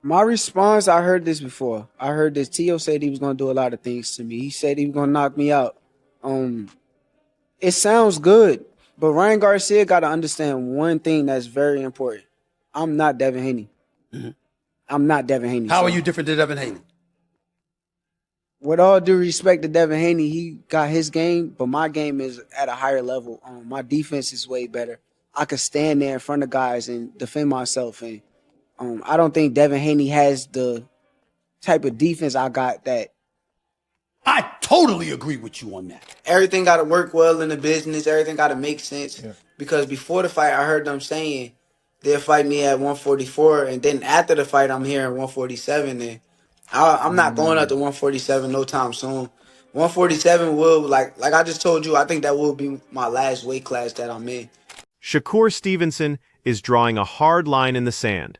My response, I heard this before. I heard this. Tio said he was gonna do a lot of things to me. He said he was gonna knock me out. Um, it sounds good, but Ryan Garcia got to understand one thing that's very important. I'm not Devin Haney. I'm not Devin Haney. How are you different than Devin Haney? With all due respect to Devin Haney, he got his game, but my game is at a higher level. My defense is way better. I could stand there in front of guys and defend myself, and I don't think Devin Haney has the type of defense I got. That I totally agree with you on that. everything got to work well in the business. Everything got to make sense. Yeah. Because before the fight, I heard them saying they'll fight me at 144, and then after the fight, I'm here at 147, and I'm not going up to 147 no time soon. 147 will, like I just told you, I think that will be my last weight class that I'm in. Shakur Stevenson is drawing a hard line in the sand.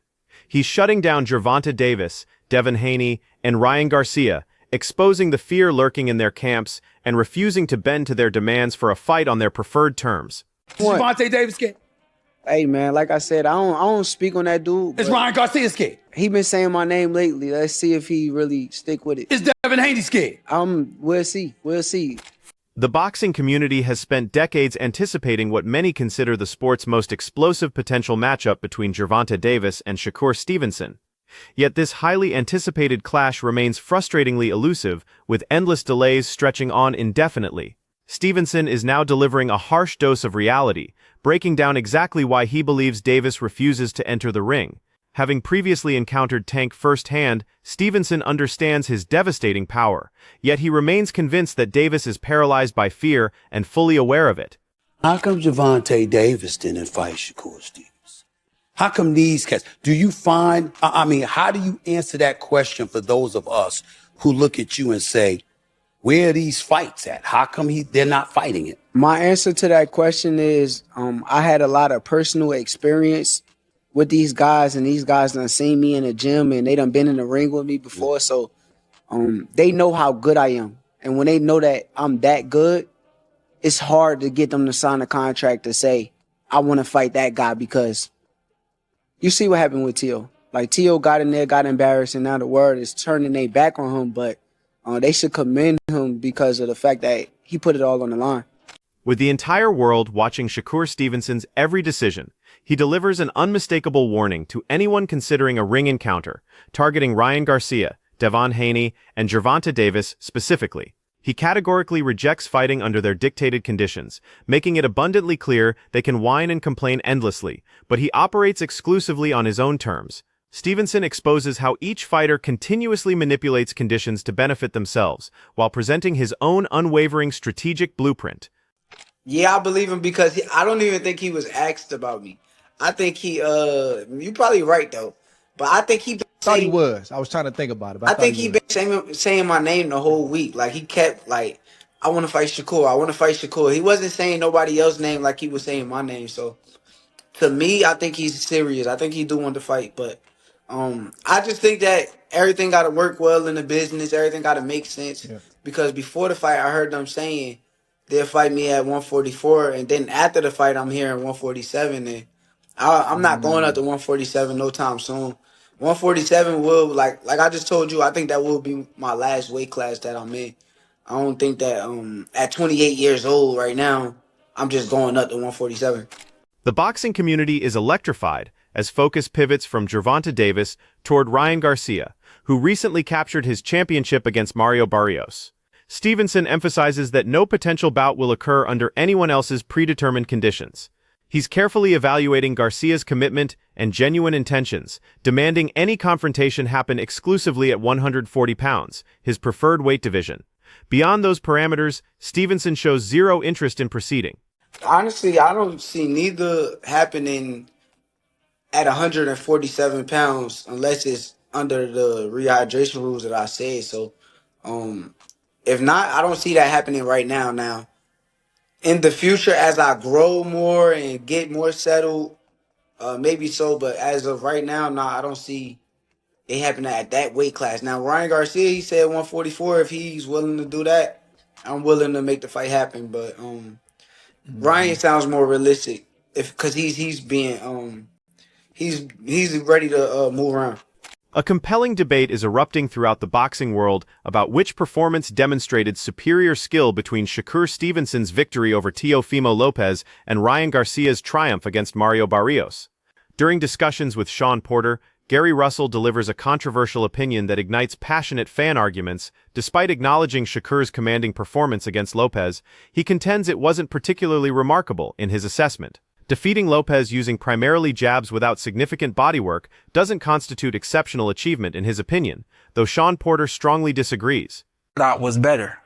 He's shutting down Gervonta Davis, Devin Haney, and Ryan Garcia, exposing the fear lurking in their camps and refusing to bend to their demands for a fight on their preferred terms. Gervonta Davis scared? Hey man, like I said, I don't speak on that dude. Is Ryan Garcia scared? He been saying my name lately. Let's see if he really stick with it. Is Devin Haney scared? We'll see. We'll see. The boxing community has spent decades anticipating what many consider the sport's most explosive potential matchup between Gervonta Davis and Shakur Stevenson. Yet this highly anticipated clash remains frustratingly elusive, with endless delays stretching on indefinitely. Stevenson is now delivering a harsh dose of reality, breaking down exactly why he believes Davis refuses to enter the ring. Having previously encountered Tank firsthand, Stevenson understands his devastating power, yet he remains convinced that Davis is paralyzed by fear and fully aware of it. How come Gervonta Davis didn't fight Shakur Stevenson? How come these cats? Do you find, how do you answer that question for those of us who look at you and say, where are these fights at? How come they're not fighting it? My answer to that question is I had a lot of personal experience with these guys, and these guys done seen me in the gym, and they done been in the ring with me before, so they know how good I am. And when they know that I'm that good, it's hard to get them to sign a contract to say, I want to fight that guy, because you see what happened with Tio. Like, Tio got in there, got embarrassed, and now the world is turning their back on him, but they should commend him because of the fact that he put it all on the line. With the entire world watching Shakur Stevenson's every decision, he delivers an unmistakable warning to anyone considering a ring encounter, targeting Ryan Garcia, Devin Haney, and Gervonta Davis specifically. He categorically rejects fighting under their dictated conditions, making it abundantly clear they can whine and complain endlessly, but he operates exclusively on his own terms. Stevenson exposes how each fighter continuously manipulates conditions to benefit themselves, while presenting his own unwavering strategic blueprint. Yeah, I believe him because I don't even think he was asked about me. I think you're probably right though, but I think he thought he was. I was trying to think about it. But I think he been saying my name the whole week. Like, he kept like, I want to fight Shakur. I want to fight Shakur. He wasn't saying nobody else's name like he was saying my name. So to me, I think he's serious. I think he do want to fight, but I just think that everything got to work well in the business. Everything got to make sense. Yeah. Because before the fight, I heard them saying they'll fight me at 144, and then after the fight, I'm here at 147, and I'm not going up to 147 no time soon. 147 will, like I just told you, I think that will be my last weight class that I'm in. I don't think that at 28 years old right now, I'm just going up to 147. The boxing community is electrified as focus pivots from Gervonta Davis toward Ryan Garcia, who recently captured his championship against Mario Barrios. Stevenson emphasizes that no potential bout will occur under anyone else's predetermined conditions. He's carefully evaluating Garcia's commitment and genuine intentions, demanding any confrontation happen exclusively at 140 pounds, his preferred weight division. Beyond those parameters, Stevenson shows zero interest in proceeding. Honestly, I don't see neither happening at 147 pounds unless it's under the rehydration rules that I said. So, if not, I don't see that happening right now. Now, in the future, as I grow more and get more settled, maybe so. But as of right now, I don't see it happening at that weight class. Now, Ryan Garcia, he said 144. If he's willing to do that, I'm willing to make the fight happen. But Ryan sounds more realistic, because he's ready to move around. A compelling debate is erupting throughout the boxing world about which performance demonstrated superior skill between Shakur Stevenson's victory over Teofimo Lopez and Ryan Garcia's triumph against Mario Barrios. During discussions with Sean Porter, Gary Russell delivers a controversial opinion that ignites passionate fan arguments. Despite acknowledging Shakur's commanding performance against Lopez, he contends it wasn't particularly remarkable in his assessment. Defeating Lopez using primarily jabs without significant bodywork doesn't constitute exceptional achievement in his opinion, though Sean Porter strongly disagrees. That was better.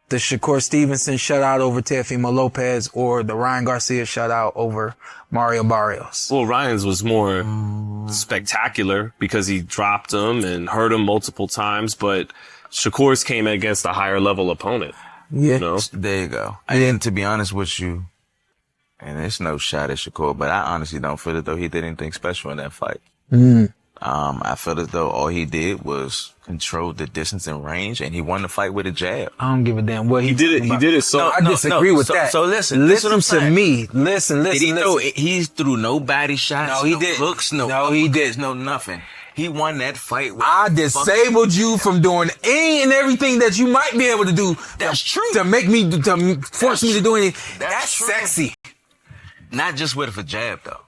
The Shakur Stevenson shutout over Teofimo Lopez or the Ryan Garcia shutout over Mario Barrios? Well, Ryan's was more spectacular because he dropped him and hurt him multiple times, but Shakur's came against a higher level opponent. Yeah. You know? There you go. I didn't, to be honest with you, and it's no shot at Shakur, but I honestly don't feel as though he did anything special in that fight. I felt as though all he did was control the distance and range, and he won the fight with a jab. I don't give a damn what He did it so. No, I disagree with that. So listen Listen what I'm to saying. me. Listen. He threw no body shots, No, he no didn't. hooks, No, he didn't. no nothing. He won that fight with I disabled you from doing any and everything that you might be able to do. That's true. To force me to do anything. That's true. sexy. Not just with a jab, though.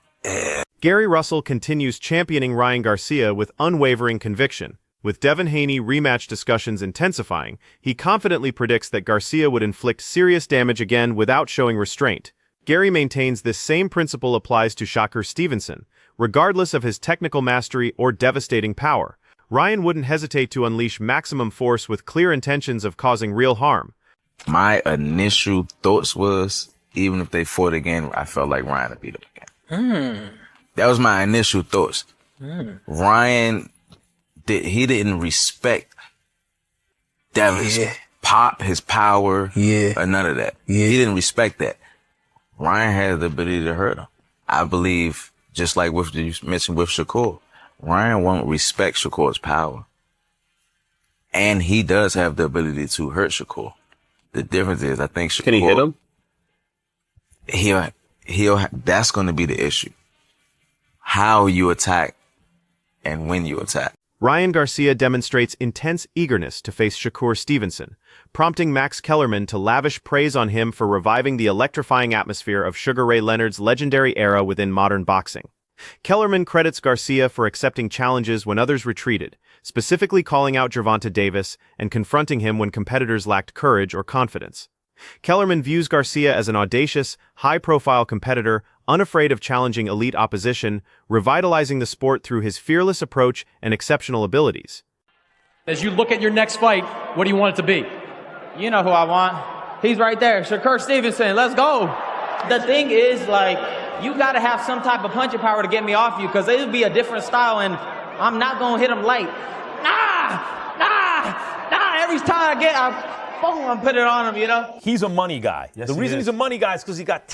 Gary Russell continues championing Ryan Garcia with unwavering conviction. With Devin Haney rematch discussions intensifying, he confidently predicts that Garcia would inflict serious damage again without showing restraint. Gary maintains this same principle applies to Shakur Stevenson. Regardless of his technical mastery or devastating power, Ryan wouldn't hesitate to unleash maximum force with clear intentions of causing real harm. My initial thoughts was, even if they fought again, I felt like Ryan would beat him again. That was my initial thoughts. Ryan, he didn't respect Devin's pop, his power, or none of that. He didn't respect that. Ryan had the ability to hurt him. I believe, just like what you mentioned with Shakur, Ryan won't respect Shakur's power. And he does have the ability to hurt Shakur. The difference is, I think Shakur... Can he hit him? That's going to be the issue. How you attack and when you attack. Ryan Garcia demonstrates intense eagerness to face Shakur Stevenson, prompting Max Kellerman to lavish praise on him for reviving the electrifying atmosphere of Sugar Ray Leonard's legendary era within modern boxing. Kellerman credits Garcia for accepting challenges when others retreated, specifically calling out Gervonta Davis and confronting him when competitors lacked courage or confidence. Kellerman views Garcia as an audacious, high-profile competitor, unafraid of challenging elite opposition, revitalizing the sport through his fearless approach and exceptional abilities. As you look at your next fight, what do you want it to be? You know who I want. He's right there, Shakur Stevenson. Let's go. The thing is, like, you got to have some type of punching power to get me off you, because it'll be a different style, and I'm not going to hit him light. Nah. Every time I'm put it on him, you know? He's a money guy. Yes, the he reason is. he's a money guy is because he got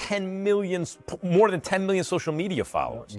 more than 10 million social media followers.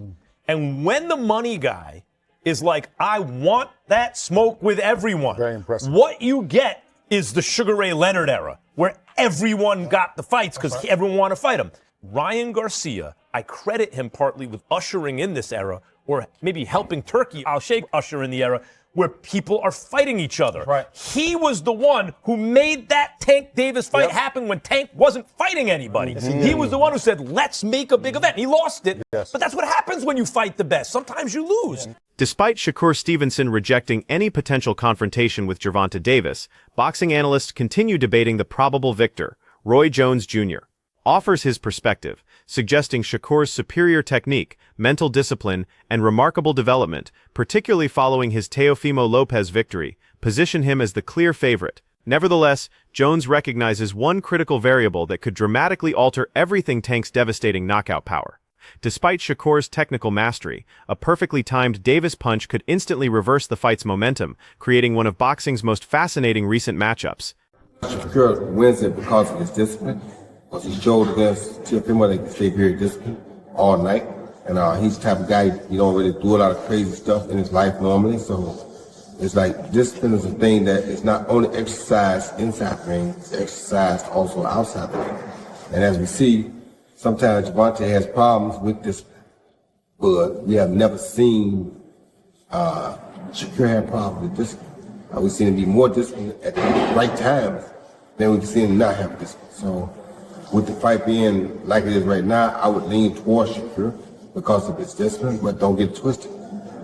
And when the money guy is like, I want that smoke with everyone. Very impressive. What you get is the Sugar Ray Leonard era, where everyone got the fights because everyone wanted to fight him. Ryan Garcia, I credit him partly with ushering in this era, or maybe helping Turkey Al-Sheikh usher in the era, where people are fighting each other. Right. He was the one who made that Tank Davis fight happen when Tank wasn't fighting anybody. He was the one who said, let's make a big event. He lost it, but that's what happens when you fight the best. Sometimes you lose. Despite Shakur Stevenson rejecting any potential confrontation with Gervonta Davis, boxing analysts continue debating the probable victor. Roy Jones Jr. offers his perspective, suggesting Shakur's superior technique, mental discipline, and remarkable development, particularly following his Teofimo Lopez victory, position him as the clear favorite. Nevertheless, Jones recognizes one critical variable that could dramatically alter everything Tank's devastating knockout power. Despite Shakur's technical mastery, a perfectly timed Davis punch could instantly reverse the fight's momentum, creating one of boxing's most fascinating recent matchups. Shakur wins it because of his discipline. Because he showed against Teofimo that he can stay very disciplined all night. And he's the type of guy, you don't really do a lot of crazy stuff in his life normally. So it's like discipline is a thing that is not only exercised inside the ring, it's exercised also outside the ring. And as we see, sometimes Gervonta has problems with discipline. But we have never seen Shakur had problems with discipline. We seen him be more disciplined at the right times than we seen him not have discipline. So with the fight being like it is right now, I would lean towards Shakur because of his discipline, but don't get it twisted.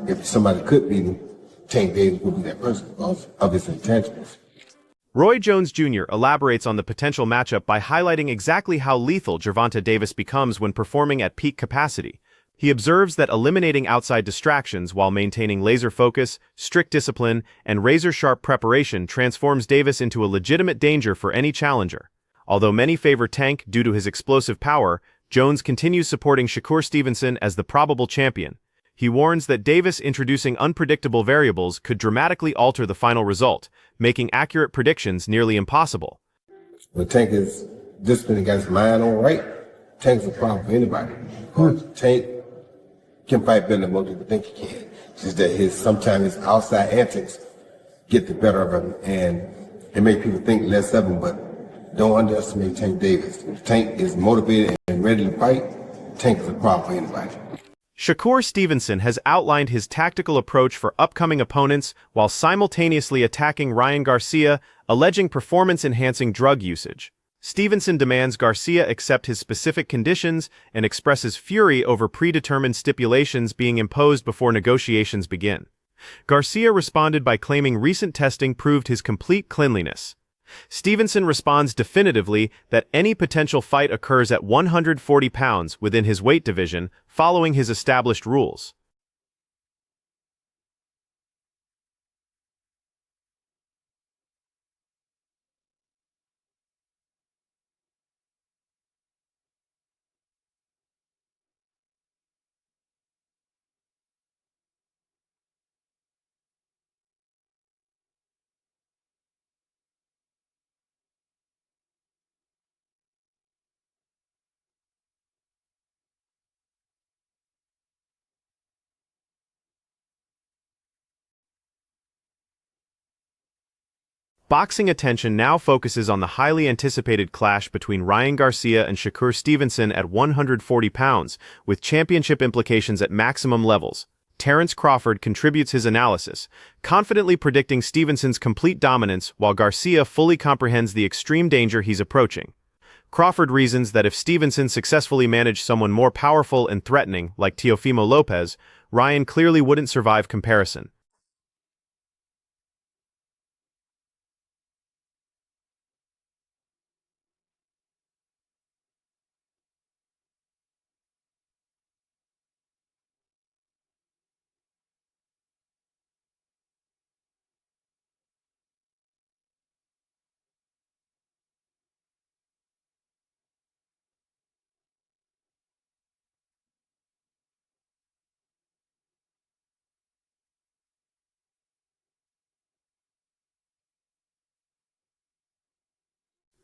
If somebody could beat him, Tank Davis would be that person because of his intangibles. Roy Jones Jr. elaborates on the potential matchup by highlighting exactly how lethal Gervonta Davis becomes when performing at peak capacity. He observes that eliminating outside distractions while maintaining laser focus, strict discipline, and razor-sharp preparation transforms Davis into a legitimate danger for any challenger. Although many favor Tank due to his explosive power, Jones continues supporting Shakur Stevenson as the probable champion. He warns that Davis introducing unpredictable variables could dramatically alter the final result, making accurate predictions nearly impossible. When Tank is disciplined and got his mind on right, Tank's a problem for anybody. Because Tank can fight better than most people think he can. It's just that sometimes his outside antics get the better of him, and it makes people think less of him, but don't underestimate Tank Davis. If Tank is motivated and ready to fight, Tank is a problem for anybody. Shakur Stevenson has outlined his tactical approach for upcoming opponents while simultaneously attacking Ryan Garcia, alleging performance-enhancing drug usage. Stevenson demands Garcia accept his specific conditions and expresses fury over predetermined stipulations being imposed before negotiations begin. Garcia responded by claiming recent testing proved his complete cleanliness. Stevenson responds definitively that any potential fight occurs at 140 pounds within his weight division, following his established rules. Boxing attention now focuses on the highly anticipated clash between Ryan Garcia and Shakur Stevenson at 140 pounds, with championship implications at maximum levels. Terence Crawford contributes his analysis, confidently predicting Stevenson's complete dominance while Garcia fully comprehends the extreme danger he's approaching. Crawford reasons that if Stevenson successfully managed someone more powerful and threatening, like Teofimo Lopez, Ryan clearly wouldn't survive comparison.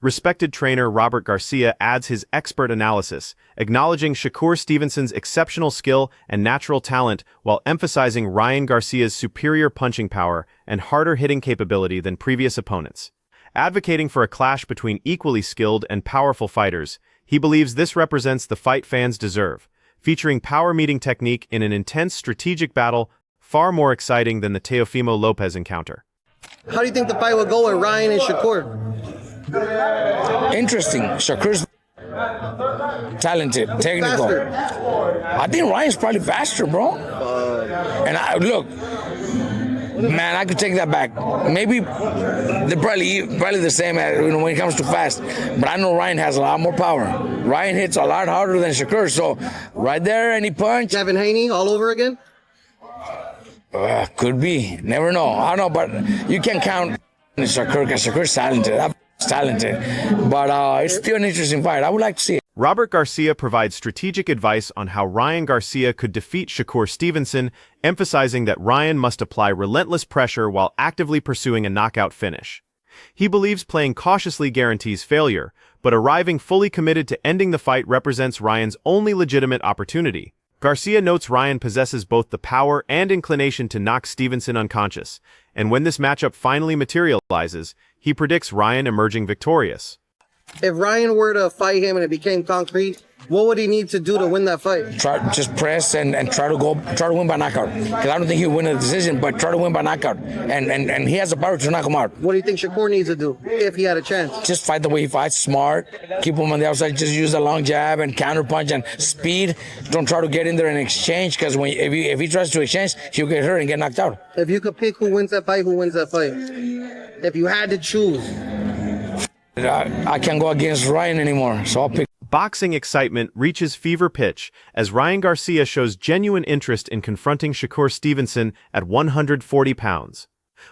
Respected trainer Robert Garcia adds his expert analysis, acknowledging Shakur Stevenson's exceptional skill and natural talent while emphasizing Ryan Garcia's superior punching power and harder hitting capability than previous opponents. Advocating for a clash between equally skilled and powerful fighters, he believes this represents the fight fans deserve, featuring power meeting technique in an intense strategic battle far more exciting than the Teofimo Lopez encounter. How do you think the fight will go with Ryan and Shakur? Interesting. Shakur's talented, technical. I think Ryan's probably faster, bro. And look, man, I could take that back. Maybe they're probably the same when it comes to fast. But I know Ryan has a lot more power. Ryan hits a lot harder than Shakur. So right there, any punch. Devin Haney all over again? Could be. Never know. I don't know, but you can't count Shakur because Shakur's talented. But it's still an interesting fight. I would like to see it. Robert Garcia provides strategic advice on how Ryan Garcia could defeat Shakur Stevenson, emphasizing that Ryan must apply relentless pressure while actively pursuing a knockout finish. He believes playing cautiously guarantees failure, but arriving fully committed to ending the fight represents Ryan's only legitimate opportunity. Garcia notes Ryan possesses both the power and inclination to knock Stevenson unconscious, and when this matchup finally materializes, he predicts Ryan emerging victorious. If Ryan were to fight him and it became concrete, what would he need to do to win that fight? Just press and try to win by knockout. Because I don't think he'll win a decision, but try to win by knockout. And he has the power to knock him out. What do you think Shakur needs to do if he had a chance? Just fight the way he fights, smart. Keep him on the outside. Just use the long jab and counter punch and speed. Don't try to get in there and exchange, because if he tries to exchange, he'll get hurt and get knocked out. If you could pick who wins that fight, who wins that fight? If you had to choose. I can't go against Ryan anymore, so I'll pick. Boxing excitement reaches fever pitch as Ryan Garcia shows genuine interest in confronting Shakur Stevenson at 140 pounds.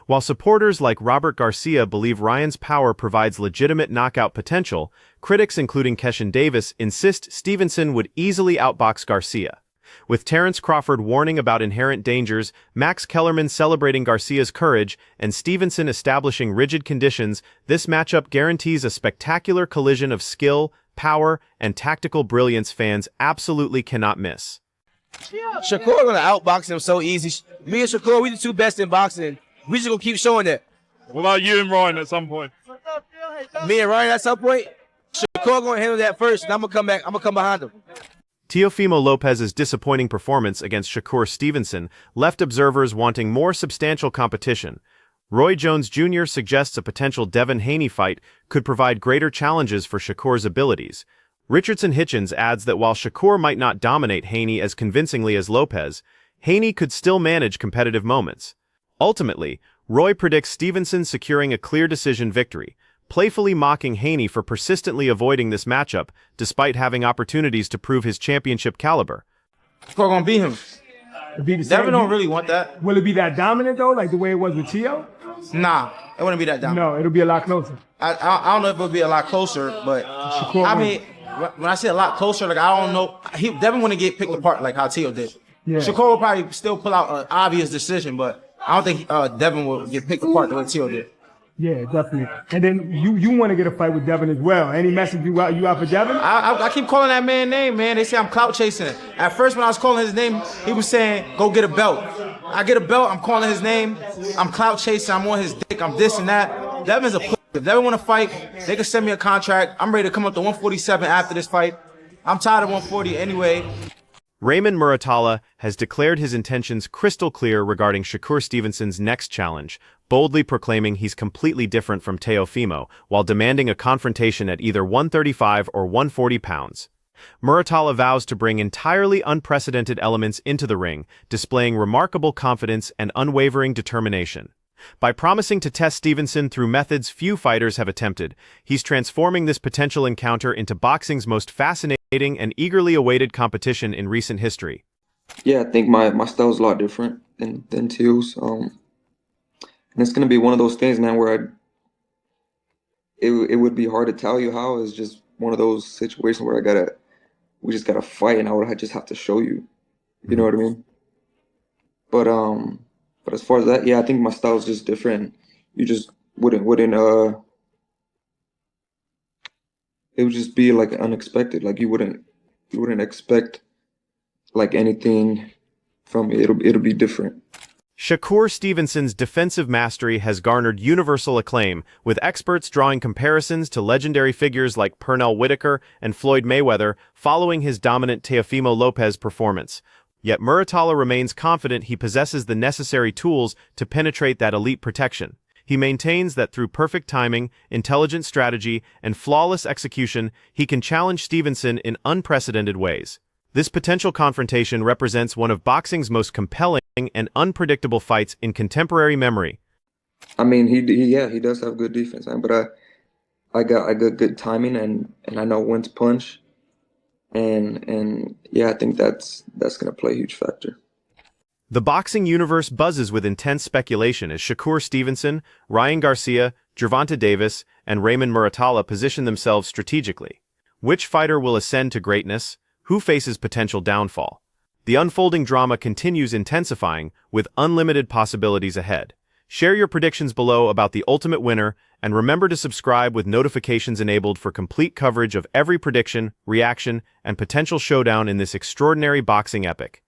While supporters like Robert Garcia believe Ryan's power provides legitimate knockout potential, critics including Keshin Davis insist Stevenson would easily outbox Garcia. With Terence Crawford warning about inherent dangers, Max Kellerman celebrating Garcia's courage, and Stevenson establishing rigid conditions, this matchup guarantees a spectacular collision of skill, power, and tactical brilliance fans absolutely cannot miss. Shakur gonna outbox him so easy. Me and Shakur, we the two best in boxing. We just gonna keep showing that. What about you and Ryan at some point? Me and Ryan at some point, Shakur gonna handle that first, and I'm gonna come back. I'm gonna come behind him. Teofimo Lopez's disappointing performance against Shakur Stevenson left observers wanting more substantial competition. Roy Jones Jr. suggests a potential Devin Haney fight could provide greater challenges for Shakur's abilities. Richardson Hitchens adds that while Shakur might not dominate Haney as convincingly as Lopez, Haney could still manage competitive moments. Ultimately, Roy predicts Stevenson securing a clear decision victory, playfully mocking Haney for persistently avoiding this matchup despite having opportunities to prove his championship caliber. Shakur gonna beat him. Devin don't really want that. Will it be that dominant though, like the way it was with Tio? Nah, it wouldn't be that dominant. No, it'll be a lot closer. I don't know if it'll be a lot closer, but I mean, when I say a lot closer, like I don't know, Devin wouldn't get picked apart like how Tio did. Yeah. Shakur will probably still pull out an obvious decision, but I don't think Devin will get picked apart the way Tio did. Yeah, definitely. And then you want to get a fight with Devin as well. Any message you out for Devin? I keep calling that man name, man. They say I'm clout chasing. At first, when I was calling his name, he was saying, go get a belt. I get a belt, I'm calling his name. I'm clout chasing, I'm on his dick, I'm this and that. Devin's a pussy. If Devin want to fight, they can send me a contract. I'm ready to come up to 147 after this fight. I'm tired of 140 anyway. Raymond Muratalla has declared his intentions crystal clear regarding Shakur Stevenson's next challenge, boldly proclaiming he's completely different from Teofimo, while demanding a confrontation at either 135 or 140 pounds. Muratalla vows to bring entirely unprecedented elements into the ring, displaying remarkable confidence and unwavering determination. By promising to test Stevenson through methods few fighters have attempted, he's transforming this potential encounter into boxing's most fascinating and eagerly awaited competition in recent history. Yeah, I think my style is a lot different than Teo's. And it's going to be one of those things, man, where it would be hard to tell you how. It's just one of those situations where we just gotta fight, and I would just have to show you. You know what I mean? But as far as that, yeah, I think my style is just different. You just wouldn't it would just be like unexpected. Like you wouldn't expect like anything from me. It'll be different. Shakur Stevenson's defensive mastery has garnered universal acclaim, with experts drawing comparisons to legendary figures like Pernell Whitaker and Floyd Mayweather following his dominant Teofimo Lopez performance. Yet Muratalla remains confident he possesses the necessary tools to penetrate that elite protection. He maintains that through perfect timing, intelligent strategy, and flawless execution, he can challenge Stevenson in unprecedented ways. This potential confrontation represents one of boxing's most compelling and unpredictable fights in contemporary memory. I mean, he does have good defense, man, but I got good timing and I know when to punch, and yeah, I think that's gonna play a huge factor. The boxing universe buzzes with intense speculation as Shakur Stevenson, Ryan Garcia, Gervonta Davis, and Raymond Muratalla position themselves strategically. Which fighter will ascend to greatness? Who faces potential downfall? The unfolding drama continues intensifying, with unlimited possibilities ahead. Share your predictions below about the ultimate winner, and remember to subscribe with notifications enabled for complete coverage of every prediction, reaction, and potential showdown in this extraordinary boxing epic.